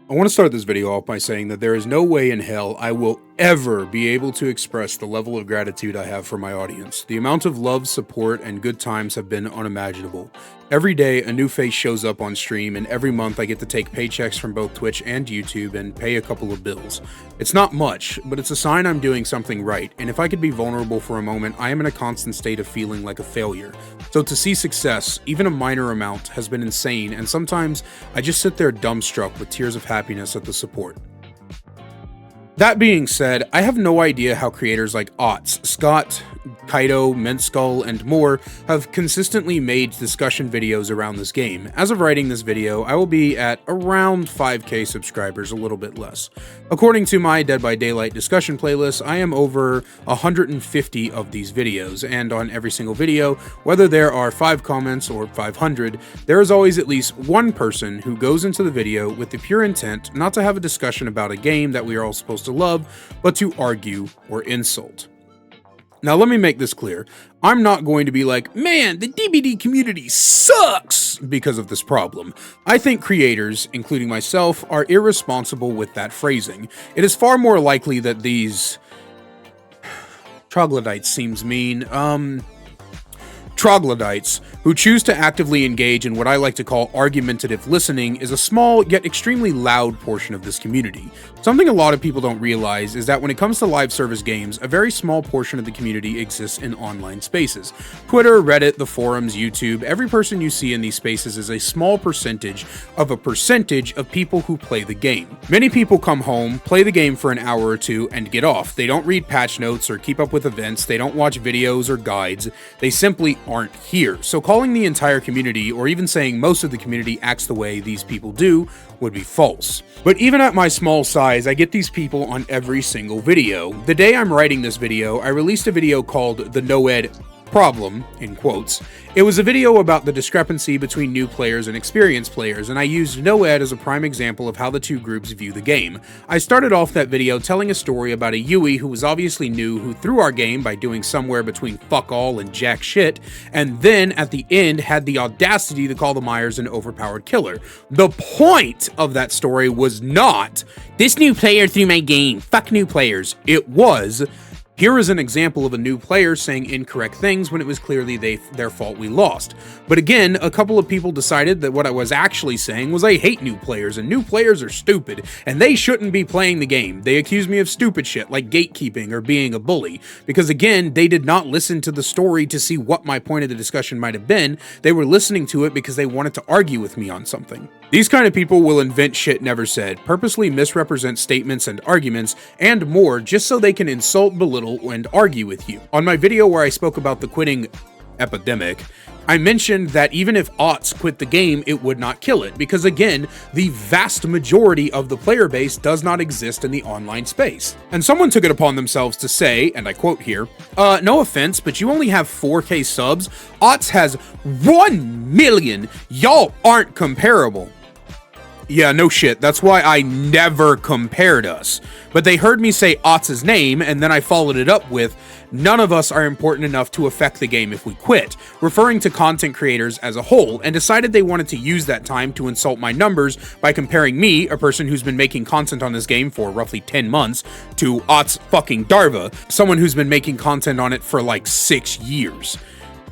I want to start this video off by saying that there is no way in hell I will ever be able to express the level of gratitude I have for my audience. The amount of love, support, and good times have been unimaginable. Every day, a new face shows up on stream, and every month I get to take paychecks from both Twitch and YouTube and pay a couple of bills. It's not much, but it's a sign I'm doing something right, and if I could be vulnerable for a moment, I am in a constant state of feeling like a failure. So to see success, even a minor amount, has been insane, and sometimes I just sit there dumbstruck with tears of happiness at the support. That being said, I have no idea how creators like Otz, Scott, Kaido, Mentskull, and more have consistently made discussion videos around this game. As of writing this video, I will be at around 5k subscribers, a little bit less. According to my Dead by Daylight discussion playlist, I am over 150 of these videos, and on every single video, whether there are 5 comments or 500, there is always at least one person who goes into the video with the pure intent not to have a discussion about a game that we are all supposed to love, but to argue or insult. Now let me make this clear, I'm not going to be like, man, the DBD community sucks because of this problem. I think creators, including myself, are irresponsible with that phrasing. It is far more likely that these troglodytes seems mean, troglodytes, who choose to actively engage in what I like to call argumentative listening, is a small yet extremely loud portion of this community. Something a lot of people don't realize is that when it comes to live service games, a very small portion of the community exists in online spaces. Twitter, Reddit, the forums, YouTube, every person you see in these spaces is a small percentage of people who play the game. Many people come home, play the game for an hour or two, and get off. They don't read patch notes or keep up with events, they don't watch videos or guides, they simply aren't here. So calling the entire community, or even saying most of the community acts the way these people do, would be false. But even at my small size, I get these people on every single video. The day I'm writing this video, I released a video called The No-Ed Problem, in quotes. It was a video about the discrepancy between new players and experienced players, and I used No-Ed as a prime example of how the two groups view the game. I started off that video telling a story about a Yui who was obviously new, who threw our game by doing somewhere between fuck all and jack shit, and then at the end had the audacity to call the Myers an overpowered killer. The point of that story was not, this new player threw my game, fuck new players. It was, here is an example of a new player saying incorrect things when it was clearly their fault we lost. But again, a couple of people decided that what I was actually saying was I hate new players, and new players are stupid, and they shouldn't be playing the game. They accused me of stupid shit like gatekeeping or being a bully, because again, they did not listen to the story to see what my point of the discussion might have been. They were listening to it because they wanted to argue with me on something. These kind of people will invent shit never said, purposely misrepresent statements and arguments, and more just so they can insult, belittle, and argue with you. On my video where I spoke about the quitting epidemic, I mentioned that even if Otz quit the game, it would not kill it, because again, the vast majority of the player base does not exist in the online space. And someone took it upon themselves to say, and I quote here, no offense, but you only have 4k subs, Otz has 1 million, y'all aren't comparable. Yeah, no shit, that's why I never compared us. But they heard me say Otz's name, and then I followed it up with, none of us are important enough to affect the game if we quit, referring to content creators as a whole, and decided they wanted to use that time to insult my numbers by comparing me, a person who's been making content on this game for roughly 10 months, to Otz fucking Darva, someone who's been making content on it for like 6 years.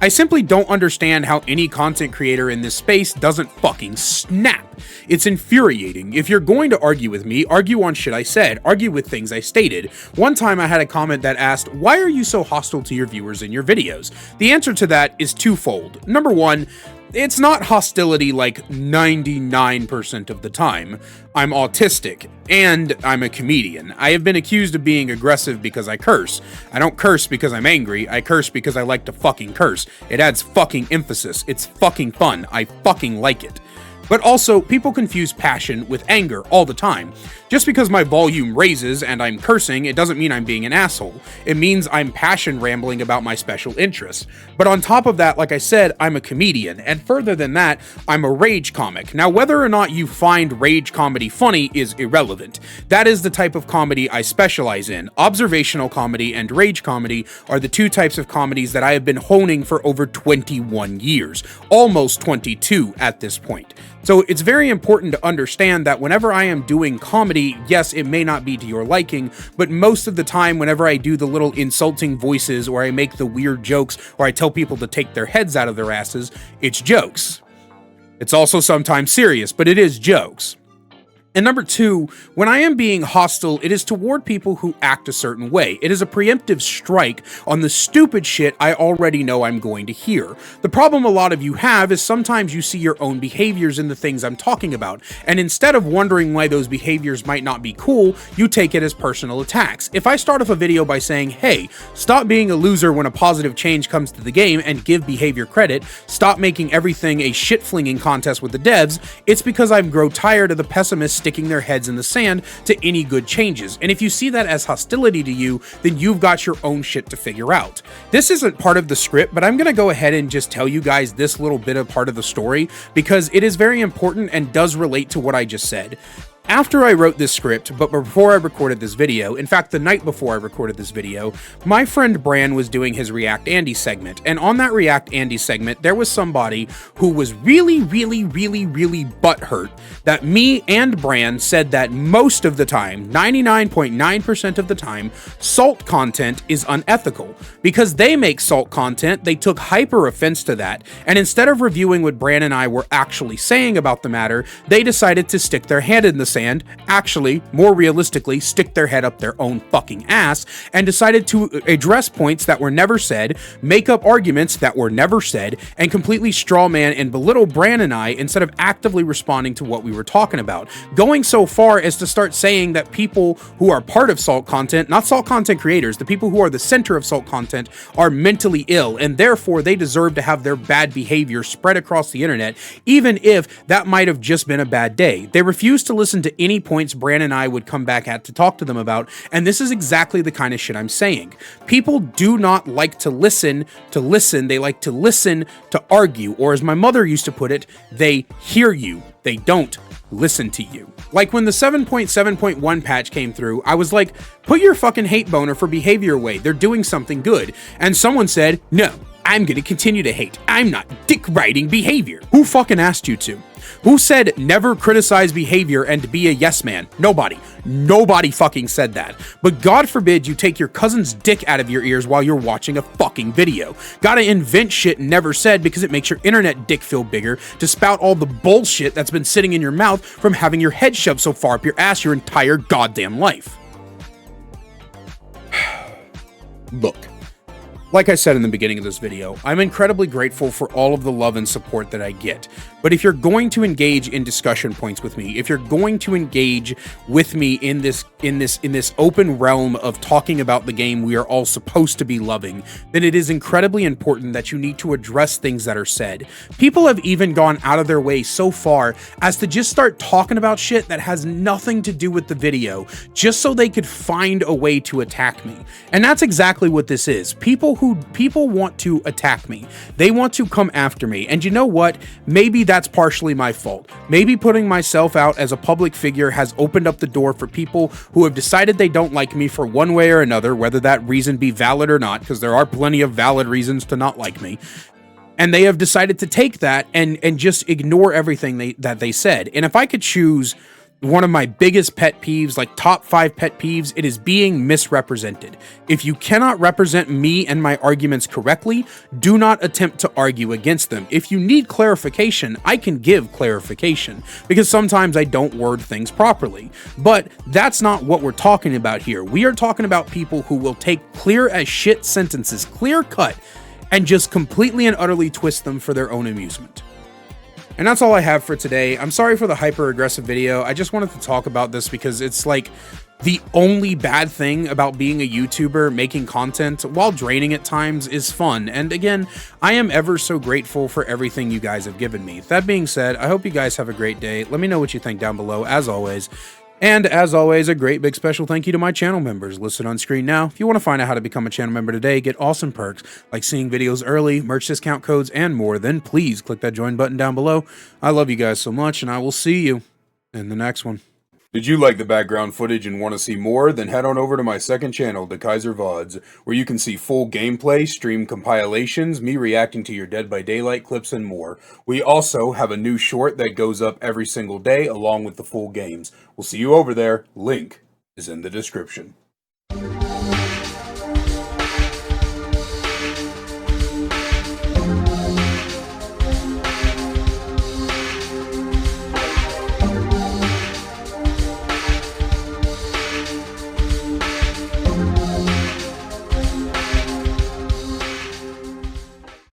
I simply don't understand how any content creator in this space doesn't fucking snap. It's infuriating. If you're going to argue with me, argue on shit I said, argue with things I stated. One time I had a comment that asked, why are you so hostile to your viewers in your videos? The answer to that is twofold. Number one, it's not hostility like 99% of the time. I'm autistic, and I'm a comedian. I have been accused of being aggressive because I curse. I don't curse because I'm angry, I curse because I like to fucking curse. It adds fucking emphasis. It's fucking fun. I fucking like it. But also, people confuse passion with anger all the time. Just because my volume raises and I'm cursing, it doesn't mean I'm being an asshole. It means I'm passion rambling about my special interests. But on top of that, like I said, I'm a comedian, and further than that, I'm a rage comic. Now, whether or not you find rage comedy funny is irrelevant. That is the type of comedy I specialize in. Observational comedy and rage comedy are the two types of comedies that I have been honing for over 21 years, almost 22 at this point. So it's very important to understand that whenever I am doing comedy, yes, it may not be to your liking, but most of the time, whenever I do the little insulting voices or I make the weird jokes or I tell people to take their heads out of their asses, it's jokes. It's also sometimes serious, but it is jokes. And number two, when I am being hostile, it is toward people who act a certain way. It is a preemptive strike on the stupid shit I already know I'm going to hear. The problem a lot of you have is sometimes you see your own behaviors in the things I'm talking about, and instead of wondering why those behaviors might not be cool, you take it as personal attacks. If I start off a video by saying, hey, stop being a loser when a positive change comes to the game and give behavior credit, stop making everything a shit-flinging contest with the devs, it's because I grow tired of the pessimists sticking their heads in the sand to any good changes. And if you see that as hostility to you, then you've got your own shit to figure out. This isn't part of the script, but I'm going to go ahead and just tell you guys this little bit of part of the story because it is very important and does relate to what I just said. After I wrote this script, but before I recorded this video, in fact, the night before I recorded this video, my friend Bran was doing his React Andy segment, and on that React Andy segment, there was somebody who was really butthurt that me and Bran said that most of the time, 99.9% of the time, salt content is unethical. Because they make salt content, they took hyper offense to that, and instead of reviewing what Bran and I were actually saying about the matter, they decided to stick their hand in the sand, actually, more realistically, stick their head up their own fucking ass, and decided to address points that were never said, make up arguments that were never said, and completely strawman and belittle Bran and I instead of actively responding to what we were talking about. Going so far as to start saying that people who are part of salt content, not salt content creators, the people who are the center of salt content, are mentally ill, and therefore they deserve to have their bad behavior spread across the internet, even if that might have just been a bad day. They refuse to listen to any points Bran and I would come back at to talk to them about, and this is exactly the kind of shit I'm saying. People do not like to listen, they like to listen to argue, or as my mother used to put it, they hear you, they don't listen to you. Like when the 7.7.1 patch came through, I was like, put your fucking hate boner for behavior away, they're doing something good, and someone said, no, I'm gonna continue to hate, I'm not dick-riding behavior. Who fucking asked you to? Who said never criticize behavior and be a yes man? Nobody. Nobody fucking said that. But God forbid you take your cousin's dick out of your ears while you're watching a fucking video. Gotta invent shit never said because it makes your internet dick feel bigger to spout all the bullshit that's been sitting in your mouth from having your head shoved so far up your ass your entire goddamn life. Look. Like I said in the beginning of this video, I'm incredibly grateful for all of the love and support that I get. But if you're going to engage in discussion points with me, if you're going to engage with me in this open realm of talking about the game we are all supposed to be loving, then it is incredibly important that you need to address things that are said. People have even gone out of their way so far as to just start talking about shit that has nothing to do with the video, just so they could find a way to attack me. And that's exactly what this is. People want to attack me. They want to come after me. And you know what? Maybe that's partially my fault. Maybe putting myself out as a public figure has opened up the door for people who have decided they don't like me for one way or another, whether that reason be valid or not, because there are plenty of valid reasons to not like me. And they have decided to take that and just ignore everything that they said. And if I could choose one of my biggest pet peeves, like top 5 pet peeves, it is being misrepresented. If you cannot represent me and my arguments correctly, do not attempt to argue against them. If you need clarification, I can give clarification, because sometimes I don't word things properly. But that's not what we're talking about here. We are talking about people who will take clear as shit sentences, clear cut, and just completely and utterly twist them for their own amusement. And that's all I have for today. I'm sorry for the hyper-aggressive video. I just wanted to talk about this because it's like the only bad thing about being a YouTuber making content, while draining at times, is fun. And again, I am ever so grateful for everything you guys have given me. That being said, I hope you guys have a great day. Let me know what you think down below, as always. And as always, a great big special thank you to my channel members listed on screen now. If you want to find out how to become a channel member today, get awesome perks like seeing videos early, merch discount codes, and more, then please click that join button down below. I love you guys so much, and I will see you in the next one. Did you like the background footage and want to see more? Then head on over to my second channel, The Kaiser VODs, where you can see full gameplay, stream compilations, me reacting to your Dead by Daylight clips, and more. We also have a new short that goes up every single day along with the full games. We'll see you over there. Link is in the description.